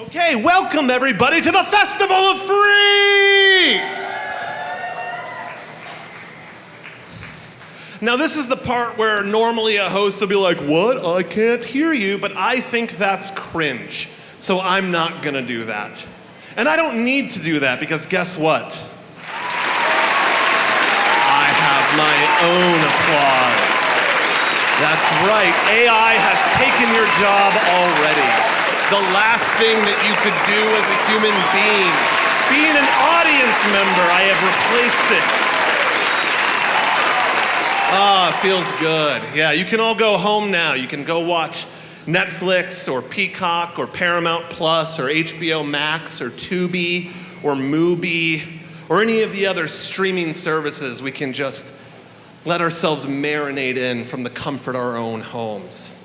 Okay, welcome everybody to the Festival of Freaks! Now this is the part where normally a host will be like, what? I can't hear you, but I think that's cringe. So I'm not gonna do that. And I don't need to do that because guess what? I have my own applause. That's right, AI has taken your job already. The last thing that you could do as a human being an audience member, I have replaced it. Ah, it feels good. Yeah, you can all go home now. You can go watch Netflix or Peacock or Paramount Plus or HBO Max or Tubi or Mubi or any of the other streaming services. We can just let ourselves marinate in from the comfort of our own homes.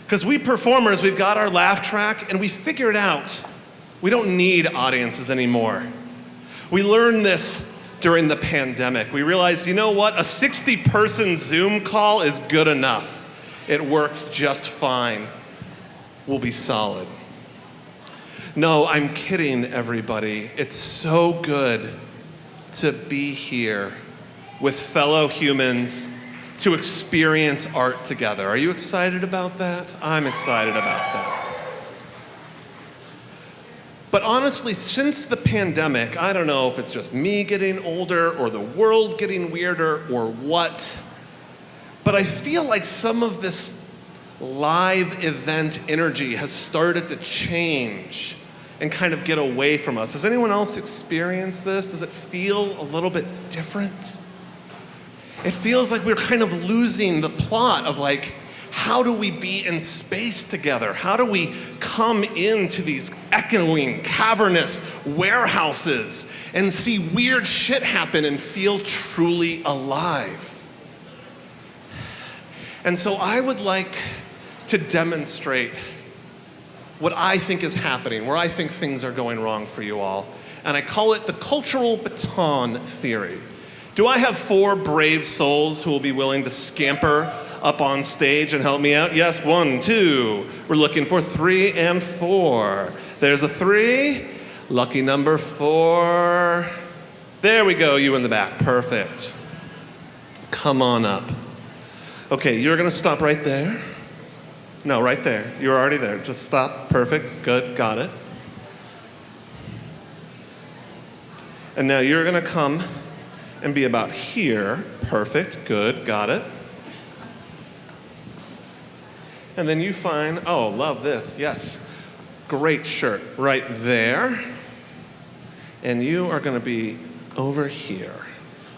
Because we performers, we've got our laugh track and we figured out we don't need audiences anymore. We learned this during the pandemic. We realized, you know what? A 60-person Zoom call is good enough. It works just fine. We'll be solid. No, I'm kidding, everybody. It's so good to be here with fellow humans to experience art together. Are you excited about that? I'm excited about that. But honestly, since the pandemic, I don't know if it's just me getting older or the world getting weirder or what, but I feel like some of this live event energy has started to change and kind of get away from us. Has anyone else experienced this? Does it feel a little bit different? It feels like we're kind of losing the plot of like, how do we be in space together? How do we come into these echoing, cavernous warehouses and see weird shit happen and feel truly alive? And so I would like to demonstrate what I think is happening, where I think things are going wrong for you all. And I call it the cultural baton theory. Do I have 4 brave souls who will be willing to scamper up on stage and help me out? Yes, 1, 2. We're looking for 3 and 4. There's a 3. Lucky number 4. There we go, you in the back. Perfect. Come on up. Okay, you're gonna stop right there. No, right there. You're already there. Just stop. Perfect. Good. Got it. And now you're gonna come and be about here. Perfect, good, got it. And then you find, oh, love this, yes. Great shirt, right there. And you are gonna be over here.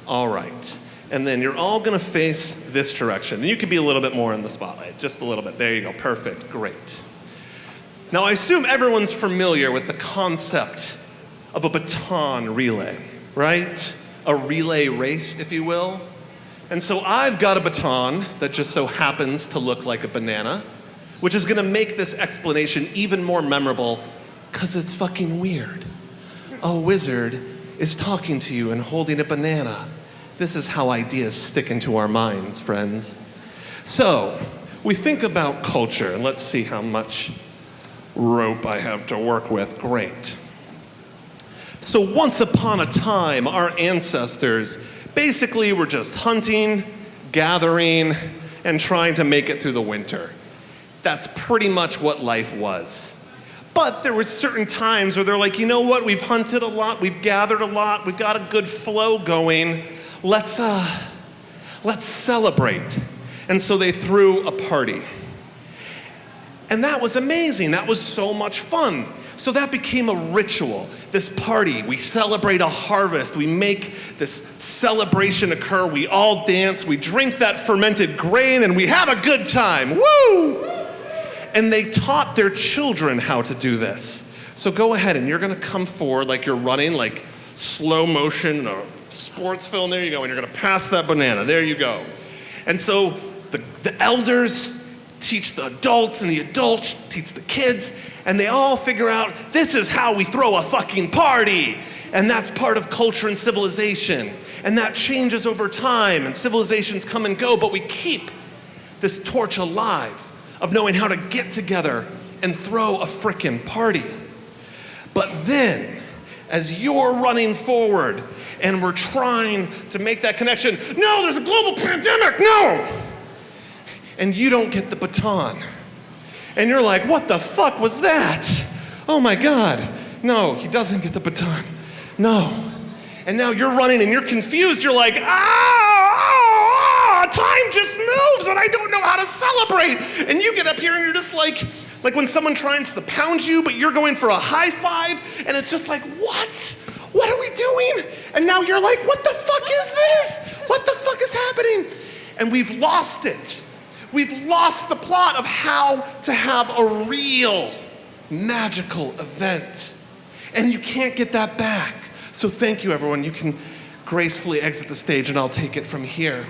All right. And then you're all gonna face this direction. And you can be a little bit more in the spotlight, just a little bit. There you go, perfect, great. Now I assume everyone's familiar with the concept of a baton relay, right? A relay race, if you will. And so I've got a baton that just so happens to look like a banana, which is gonna make this explanation even more memorable, because it's fucking weird. A wizard is talking to you and holding a banana. This is how ideas stick into our minds, friends. So, we think about culture, and let's see how much rope I have to work with. Great. So once upon a time, our ancestors basically were just hunting, gathering, and trying to make it through the winter. That's pretty much what life was. But there were certain times where they're like, you know what, we've hunted a lot, we've gathered a lot, we've got a good flow going, let's celebrate. And so they threw a party. And that was amazing, that was so much fun. So that became a ritual, this party. We celebrate a harvest. We make this celebration occur. We all dance. We drink that fermented grain and we have a good time. Woo! And they taught their children how to do this. So go ahead and you're gonna come forward like you're running, like slow motion or sports film. There you go. And you're gonna pass that banana. There you go. And so the elders teach the adults and the adults teach the kids, and they all figure out this is how we throw a fucking party. And that's part of culture and civilization. And that changes over time, and civilizations come and go, but we keep this torch alive of knowing how to get together and throw a frickin' party. But then, as you're running forward and we're trying to make that connection, no, there's a global pandemic, no! And you don't get the baton. And you're like, what the fuck was that? Oh my God. No, he doesn't get the baton. No. And now you're running and you're confused. You're like, time just moves and I don't know how to celebrate. And you get up here and you're just like when someone tries to pound you, but you're going for a high five, and it's just like, what? What are we doing? And now you're like, what the fuck is this? What the fuck is happening? And we've lost it. We've lost the plot of how to have a real magical event. And you can't get that back. So thank you, everyone. You can gracefully exit the stage and I'll take it from here.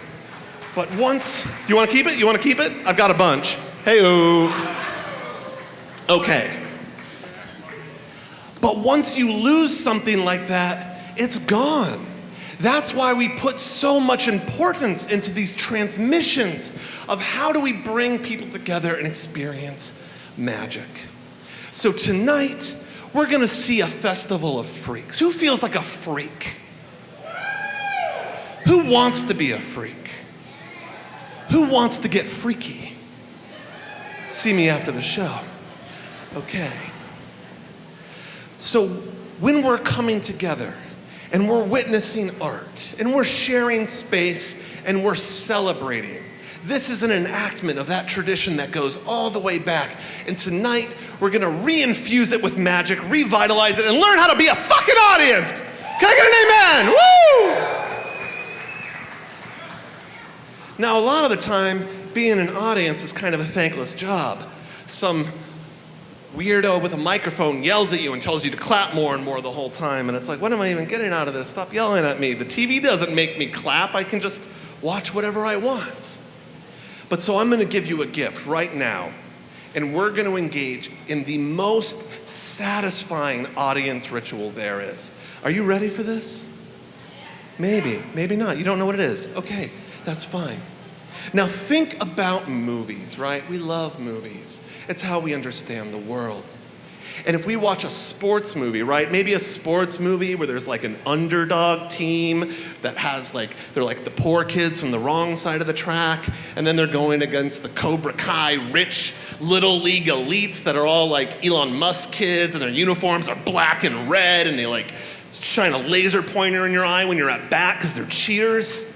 But once, do you want to keep it? You want to keep it? I've got a bunch. Hey-o. Okay. But once you lose something like that, it's gone. That's why we put so much importance into these transmissions of how do we bring people together and experience magic. So tonight, we're gonna see a festival of freaks. Who feels like a freak? Who wants to be a freak? Who wants to get freaky? See me after the show. Okay. So when we're coming together and we're witnessing art and we're sharing space and we're celebrating, this is an enactment of that tradition that goes all the way back. And tonight, we're gonna reinfuse it with magic, revitalize it, and learn how to be a fucking audience. Can I get an amen? Woo! Now, a lot of the time, being an audience is kind of a thankless job. Some weirdo with a microphone yells at you and tells you to clap more and more the whole time. And it's like, what am I even getting out of this? Stop yelling at me. The TV doesn't make me clap. I can just watch whatever I want. But so I'm gonna give you a gift right now, and we're gonna engage in the most satisfying audience ritual there is. Are you ready for this? Maybe, maybe not. You don't know what it is. Okay, that's fine. Now think about movies, right? We love movies. It's how we understand the world. And if we watch a sports movie, right? Maybe a sports movie where there's like an underdog team that has they're like the poor kids from the wrong side of the track, and then they're going against the Cobra Kai rich little league elites that are all like Elon Musk kids, and their uniforms are black and red, and they like shine a laser pointer in your eye when you're at bat because they're cheaters.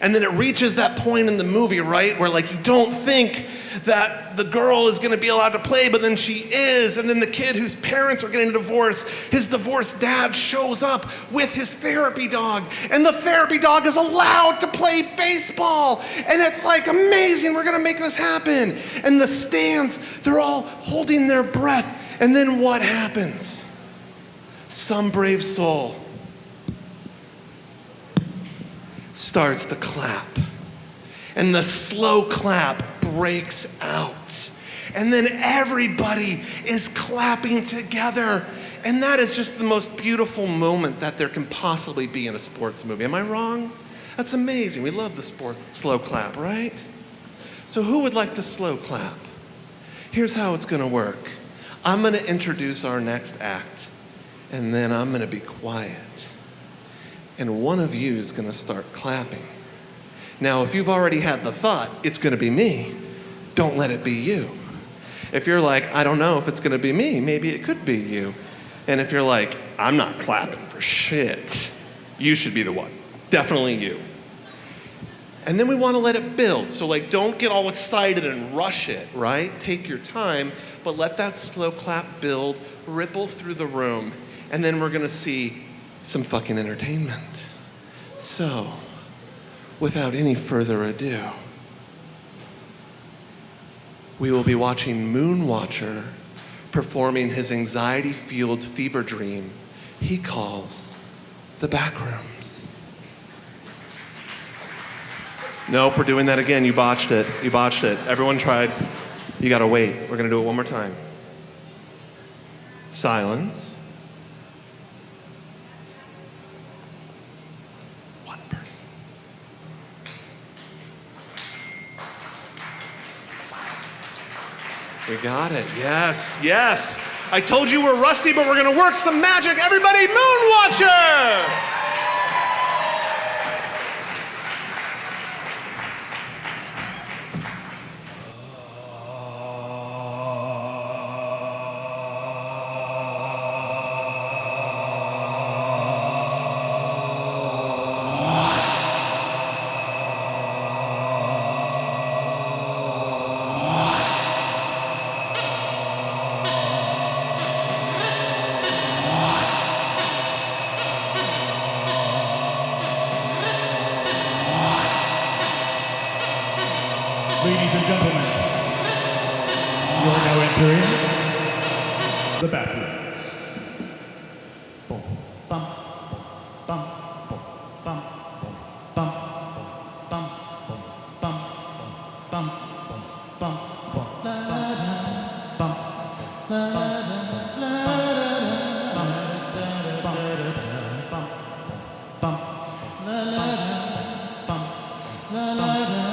And then it reaches that point in the movie, right, where like you don't think that the girl is gonna be allowed to play, but then she is. And then the kid whose parents are getting a divorce, his divorced dad shows up with his therapy dog, and the therapy dog is allowed to play baseball. And it's like amazing, we're gonna make this happen. And the stands, they're all holding their breath. And then what happens? Some brave soul starts to clap. And the slow clap breaks out. And then everybody is clapping together. And that is just the most beautiful moment that there can possibly be in a sports movie. Am I wrong? That's amazing. We love the sports slow clap, right? So who would like to slow clap? Here's how it's gonna work. I'm gonna introduce our next act, and then I'm gonna be quiet. And one of you is gonna start clapping. Now, if you've already had the thought, it's gonna be me, don't let it be you. If you're like, I don't know if it's gonna be me, maybe it could be you. And if you're like, I'm not clapping for shit, you should be the one, definitely you. And then we wanna let it build. So like, don't get all excited and rush it, right? Take your time, but let that slow clap build, ripple through the room, and then we're gonna see some fucking entertainment. So, without any further ado, we will be watching Moonwatcher performing his anxiety-fueled fever dream he calls the Backrooms. Nope, we're doing that again. You botched it. You botched it. Everyone tried. You gotta wait. We're gonna do it one more time. Silence. We got it, yes, yes. I told you we're rusty, but we're gonna work some magic. Everybody, Moonwatcher! Ladies and gentlemen, you're now entering the back room. Boom, bum, bum, boom, bum, boom, bum, bum, boom, bum, bum, boom, bum, boom, la la la, bum, la la la, la la la, bum, bum, bum, bum, la la la, bum, la la la.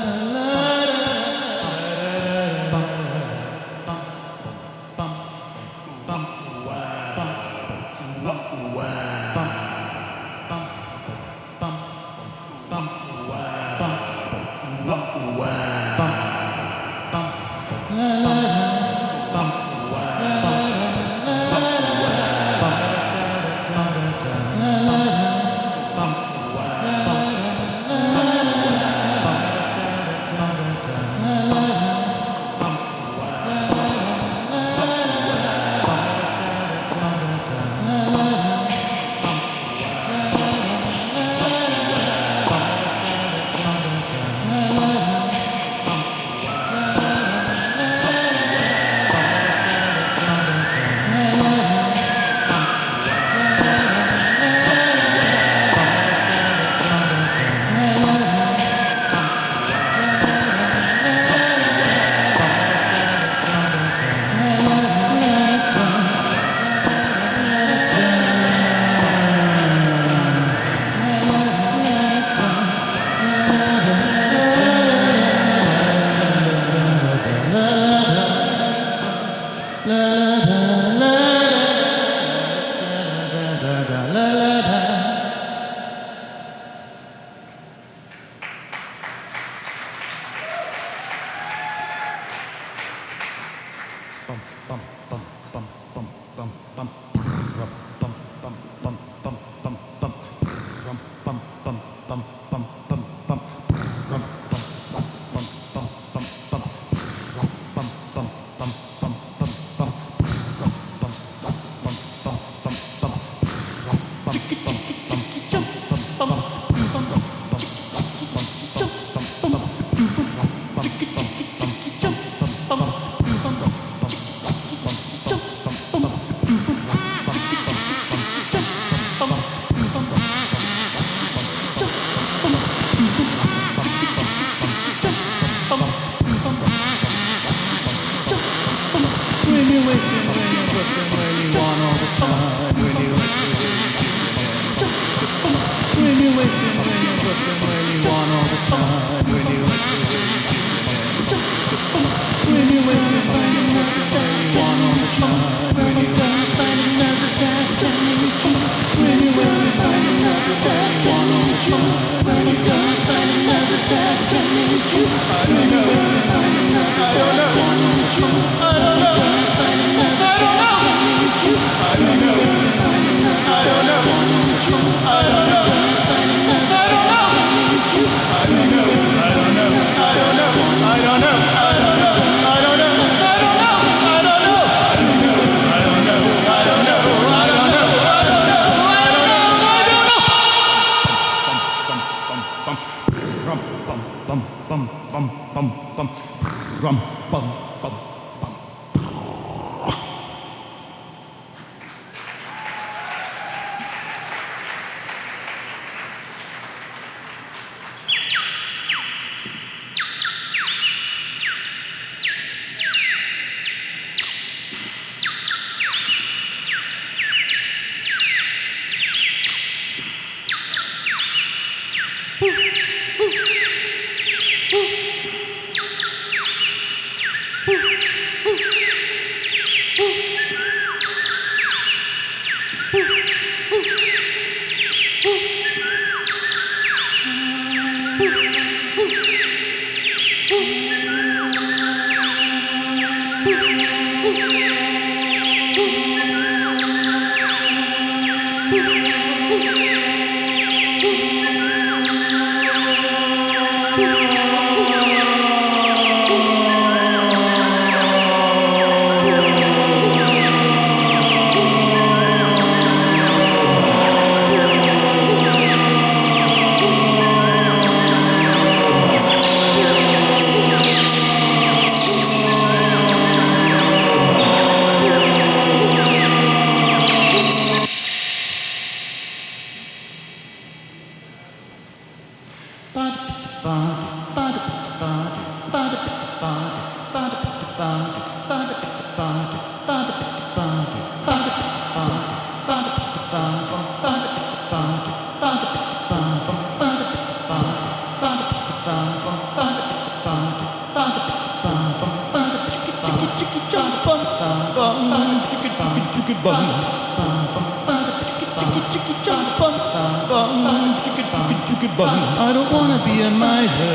I don't wanna be a miser.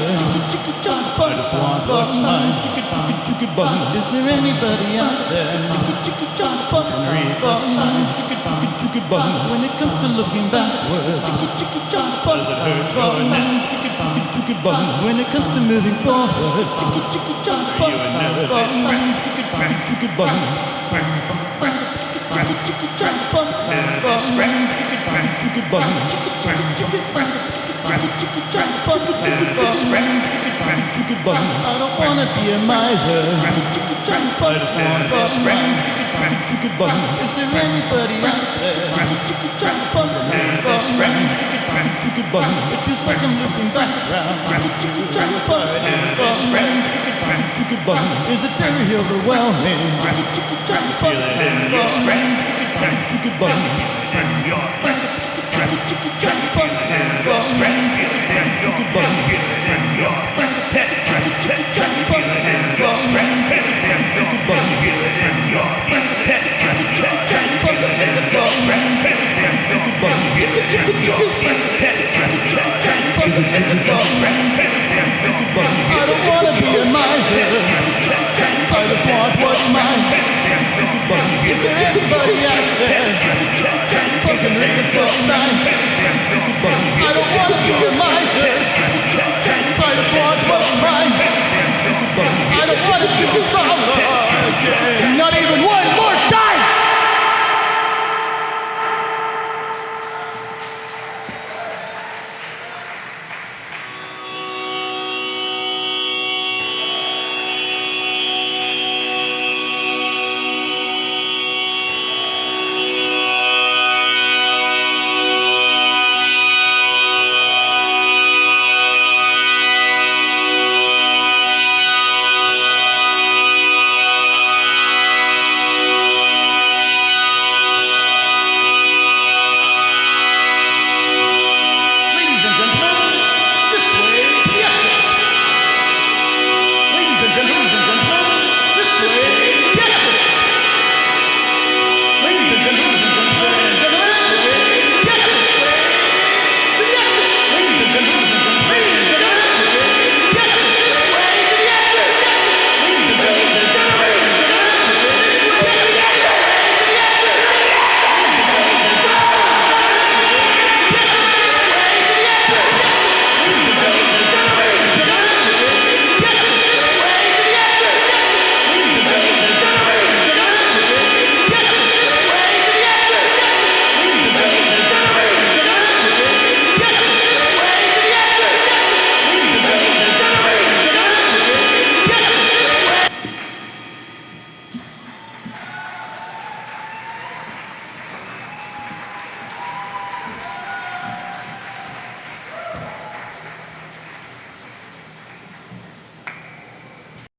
I just want what's mine. Is there anybody out there who can read the signs? When it comes to looking backwards, does it hurt your neck? When it comes to moving forward, are you a nervous wreck? I don't wanna be a miser. I just want what's mine. Is there anybody out there who can read the signs? It feels like I'm looking back around. Is it very overwhelming? Feel it in your brain.